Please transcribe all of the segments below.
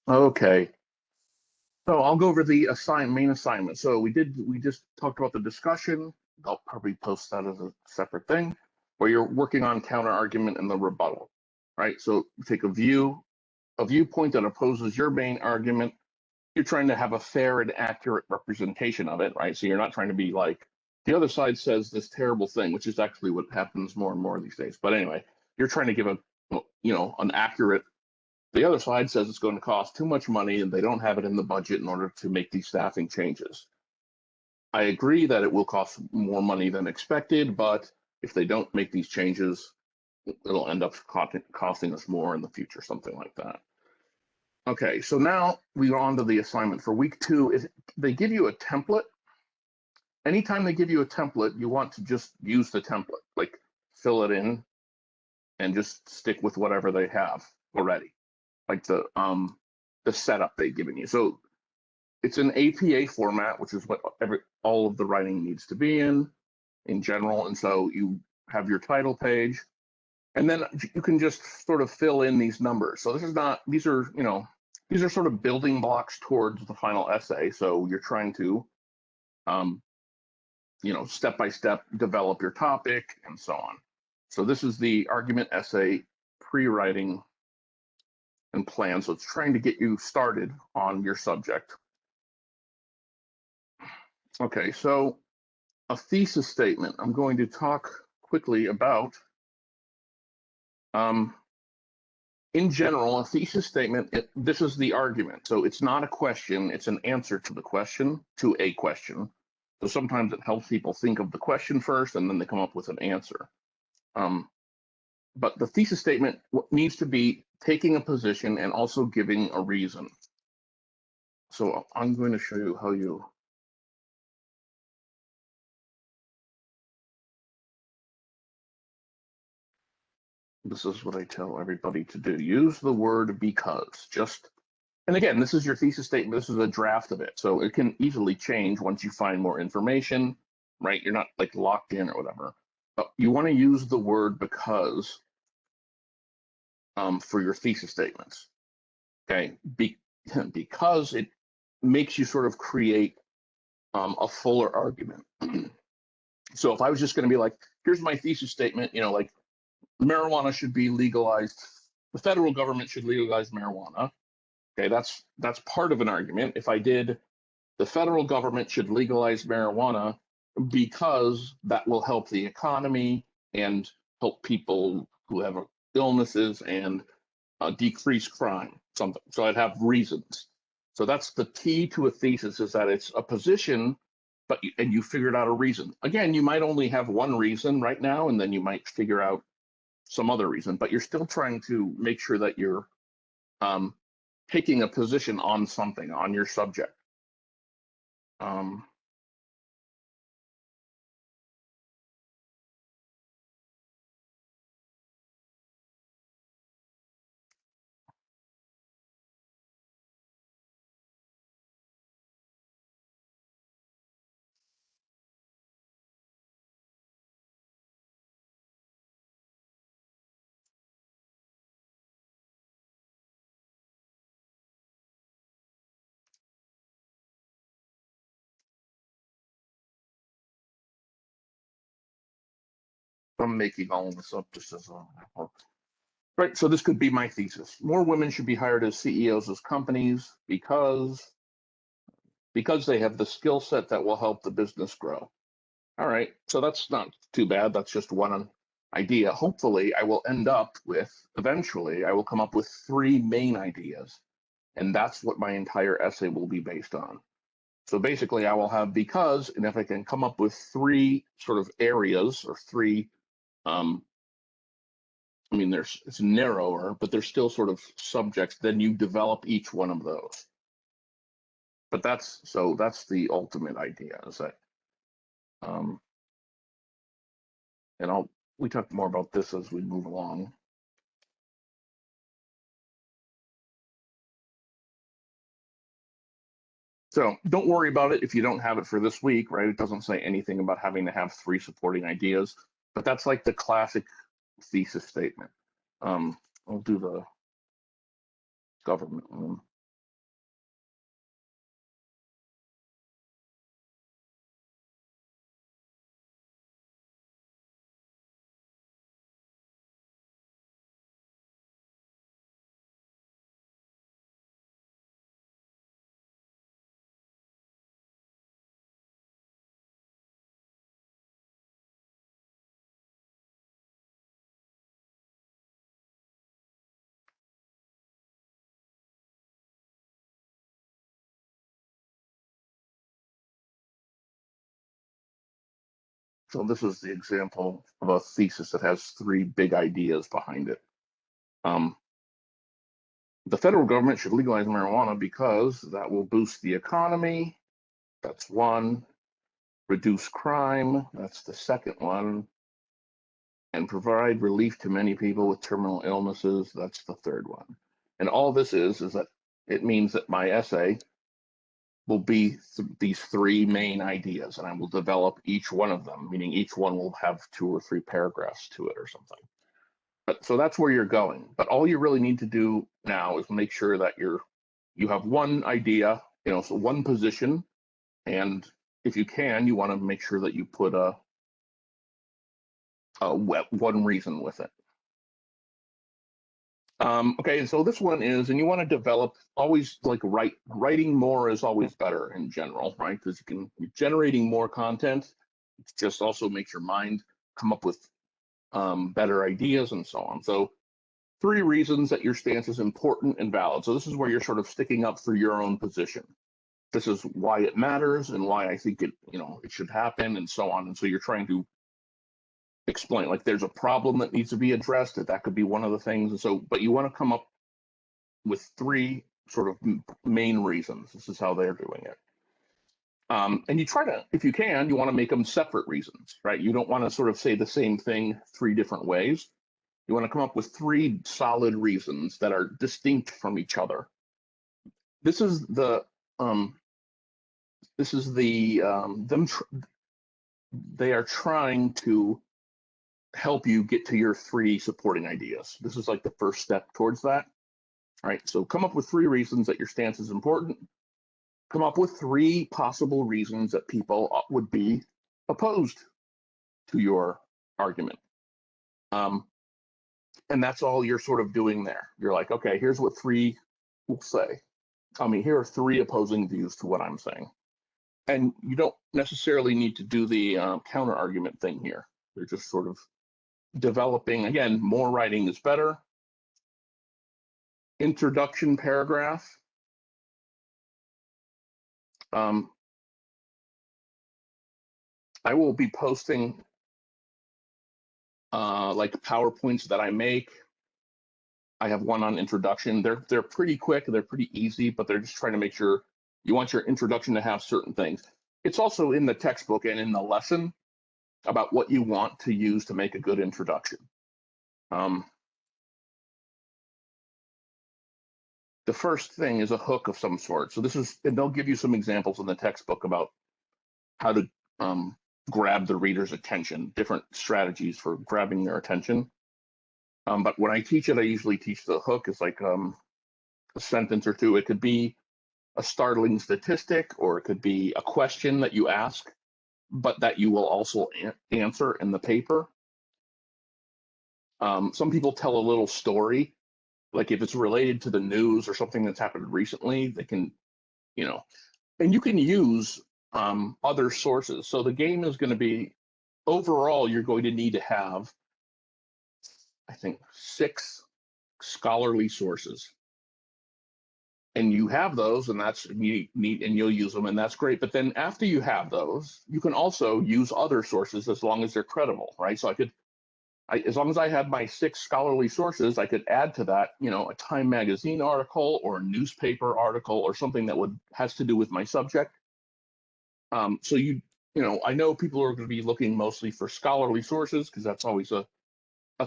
Okay, so I'll go over the main assignment. So we just talked about the discussion. I'll probably post that as a separate thing, where you're working on counter argument and the rebuttal, right? So you take a viewpoint that opposes your main argument. You're trying to have a fair and accurate representation of it, right? So you're not trying to be like the other side says this terrible thing, which is actually what happens more and more these days. But anyway, you're trying to give an accurate. The other side says it's going to cost too much money and they don't have it in the budget in order to make these staffing changes. I agree that it will cost more money than expected, but if they don't make these changes, it'll end up costing us more in the future, something like that. Okay, so now we are on to the assignment for week 2. They give you a template. Anytime they give you a template, you want to just use the template, like fill it in and just stick with whatever they have already, like the setup they've given you. So it's an APA format, which is what all of the writing needs to be in general. And so you have your title page, and then you can just sort of fill in these numbers. So these are sort of building blocks towards the final essay. So you're trying to, step by step develop your topic and so on. So this is the argument essay pre-writing and plan. So it's trying to get you started on your subject. Okay, so a thesis statement. I'm going to talk quickly about, in general, a thesis statement, this is the argument. So it's not a question, it's an answer to the question, to a question. So sometimes it helps people think of the question first and then they come up with an answer. But the thesis statement needs to be taking a position and also giving a reason. So I'm going to show you how you. This is what I tell everybody to do. Use the word because. And again, this is your thesis statement. This is a draft of it. So it can easily change once you find more information, right? You're not like locked in or whatever. But you want to use the word because for your thesis statements. Okay. Because it makes you sort of create a fuller argument. So if I was just going to be like, here's my thesis statement, like marijuana should be legalized. The federal government should legalize marijuana. Okay, that's part of an argument. If I did, the federal government should legalize marijuana because that will help the economy and help people who have illnesses and decrease crime. Something. So I'd have reasons. So that's the key to a thesis, is that it's a position, and you figured out a reason. Again, you might only have one reason right now, and then you might figure out some other reason, but you're still trying to make sure that you're taking a position on something, on your subject. I'm making all of this up just as a right. So this could be my thesis. More women should be hired as CEOs of companies because they have the skill set that will help the business grow. All right, so that's not too bad. That's just one idea. Hopefully, I will end up with, eventually, I will come up with 3 main ideas, and that's what my entire essay will be based on. So basically, I will have because, and if I can come up with 3 sort of areas or 3, it's narrower, but there's still sort of subjects, then you develop each one of those. But that's the ultimate idea, is that, and we talk more about this as we move along. So don't worry about it if you don't have it for this week, right? It doesn't say anything about having to have 3 supporting ideas, but that's like the classic thesis statement. I'll do the government one. So this is the example of a thesis that has three big ideas behind it. The federal government should legalize marijuana because that will boost the economy. That's one. Reduce crime. That's the second one. And provide relief to many people with terminal illnesses. That's the third one. And all this is that it means that my essay will be these three main ideas, and I will develop each one of them, meaning each one will have 2 or 3 paragraphs to it or something. But so that's where you're going. But all you really need to do now is make sure that you have one idea, so one position, and if you can, you want to make sure that you put one reason with it. Okay, so this one is, and you want to develop always like writing more is always better in general, right? Because you're generating more content. It just also makes your mind come up with better ideas and so on. So 3 reasons that your stance is important and valid. So this is where you're sort of sticking up for your own position. This is why it matters and why I think it should happen and so on. And so you're trying to explain, like there's a problem that needs to be addressed, that could be one of the things. And so, but you want to come up with 3 sort of main reasons. This is how they're doing it. And you try to, if you can, you want to make them separate reasons, right? You don't want to sort of say the same thing 3 different ways. You want to come up with 3 solid reasons that are distinct from each other. This is the they are trying to help you get to your 3 supporting ideas. This is like the first step towards that. All right, so come up with 3 reasons that your stance is important. Come up with 3 possible reasons that people would be opposed to your argument. And that's all you're sort of doing there. You're like, okay, here's what 3 will say. Here are 3 opposing views to what I'm saying. And you don't necessarily need to do the counter argument thing here. They're just sort of developing, again, more writing is better. Introduction paragraph. I will be posting like PowerPoints that I make. I have one on introduction. They're pretty quick, they're pretty easy, but they're just trying to make sure you want your introduction to have certain things. It's also in the textbook and in the lesson about what you want to use to make a good introduction. The first thing is a hook of some sort. So and they'll give you some examples in the textbook about how to grab the reader's attention, different strategies for grabbing their attention. But when I teach it, I usually teach the hook is like a sentence or 2. It could be a startling statistic, or it could be a question that you ask, but that you will also answer in the paper. Some people tell a little story, like if it's related to the news or something that's happened recently, they can, and you can use other sources. So the game is going to be, overall, you're going to need to have, I think, 6 scholarly sources. And you have those, and that's neat, and you'll use them, and that's great. But then after you have those, you can also use other sources as long as they're credible, right? So as long as I had my 6 scholarly sources, I could add to that, a Time magazine article or a newspaper article or something that has to do with my subject. So I know people are going to be looking mostly for scholarly sources because that's always a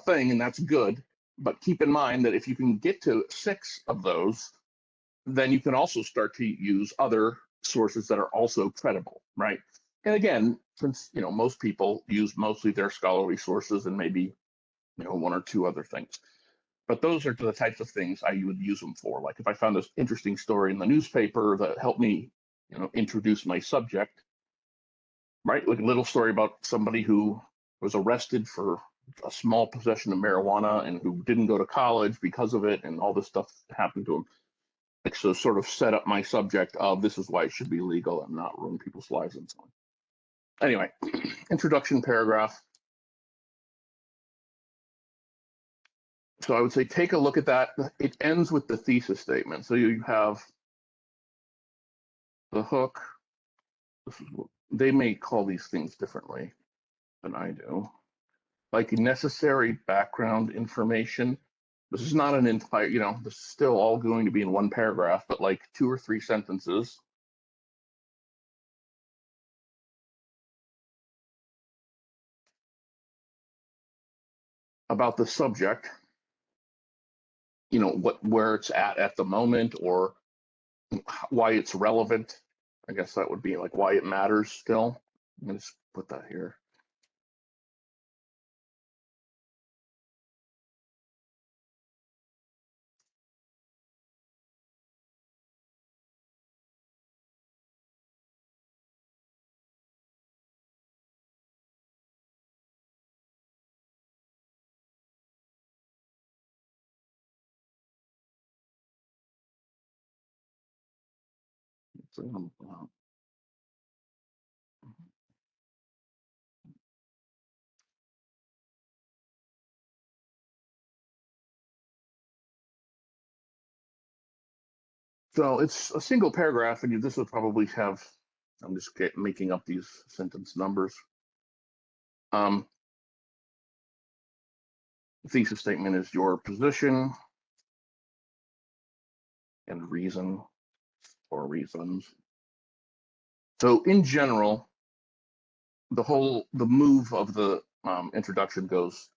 thing, and that's good. But keep in mind that if you can get to 6 of those, then you can also start to use other sources that are also credible, right? And again, since most people use mostly their scholarly sources and maybe 1 or 2 other things, but those are the types of things I would use them for. Like if I found this interesting story in the newspaper that helped me, introduce my subject, right? Like a little story about somebody who was arrested for a small possession of marijuana and who didn't go to college because of it, and all this stuff happened to him. So sort of set up my subject of this is why it should be legal and not ruin people's lives and so on. Anyway, introduction paragraph. So I would say take a look at that. It ends with the thesis statement. So you have the hook. They may call these things differently. than I do. Like necessary background information. This is not an entire, this is still all going to be in one paragraph, but like 2 or 3 sentences. About the subject, where it's at the moment, or why it's relevant. I guess that would be like why it matters still. I'm gonna just put that here. So it's a single paragraph, and this would probably have, I'm just making up these sentence numbers. Thesis statement is your position and reason or reasons. So in general, the move of the introduction goes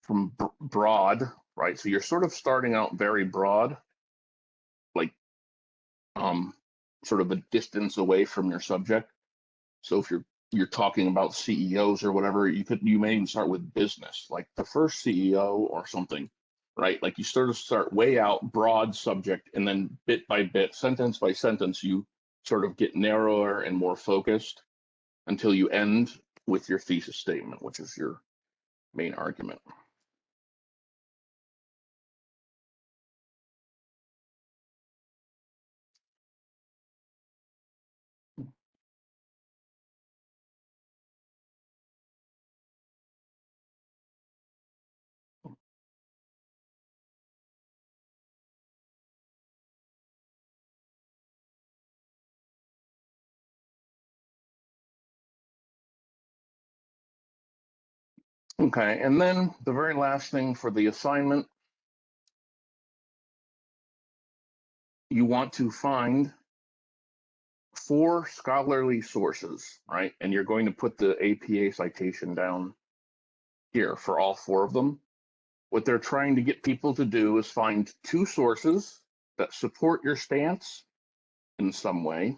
from broad, right? So you're sort of starting out very broad, like sort of a distance away from your subject. So if you're talking about CEOs or whatever, you may even start with business, like the first CEO or something, right? Like you sort of start way out, broad subject, and then bit by bit, sentence by sentence, you sort of get narrower and more focused until you end with your thesis statement, which is your main argument. Okay, and then the very last thing for the assignment, you want to find 4 scholarly sources, right? And you're going to put the APA citation down here for all 4 of them. What they're trying to get people to do is find 2 sources that support your stance in some way,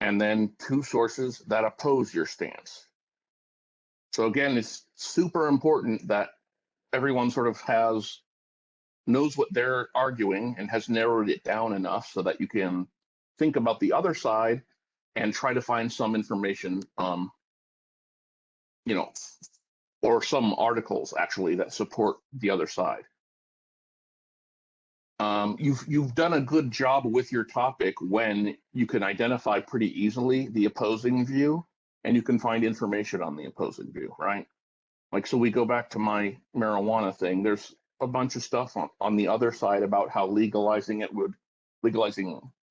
and then 2 sources that oppose your stance. So again, it's super important that everyone sort of knows what they're arguing and has narrowed it down enough so that you can think about the other side and try to find some information, or some articles actually that support the other side. You've done a good job with your topic when you can identify pretty easily the opposing view, and you can find information on the opposing view, right? Like, so we go back to my marijuana thing. There's a bunch of stuff on the other side about how legalizing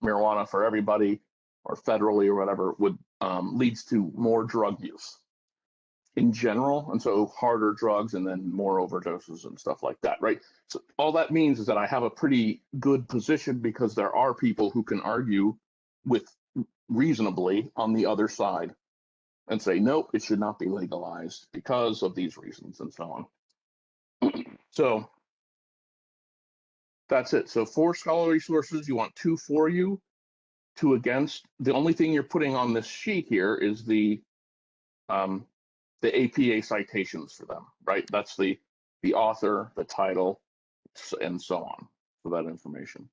marijuana for everybody or federally or whatever would leads to more drug use in general, and so harder drugs and then more overdoses and stuff like that, right? So all that means is that I have a pretty good position because there are people who can argue with reasonably on the other side and say, nope, it should not be legalized because of these reasons and so on. So that's it. So 4 scholarly sources, you want 2 for you, 2 against. The only thing you're putting on this sheet here is the APA citations for them, right? That's the author, the title, and so on for that information.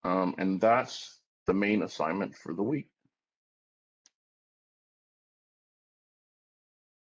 And that's the main assignment for the week.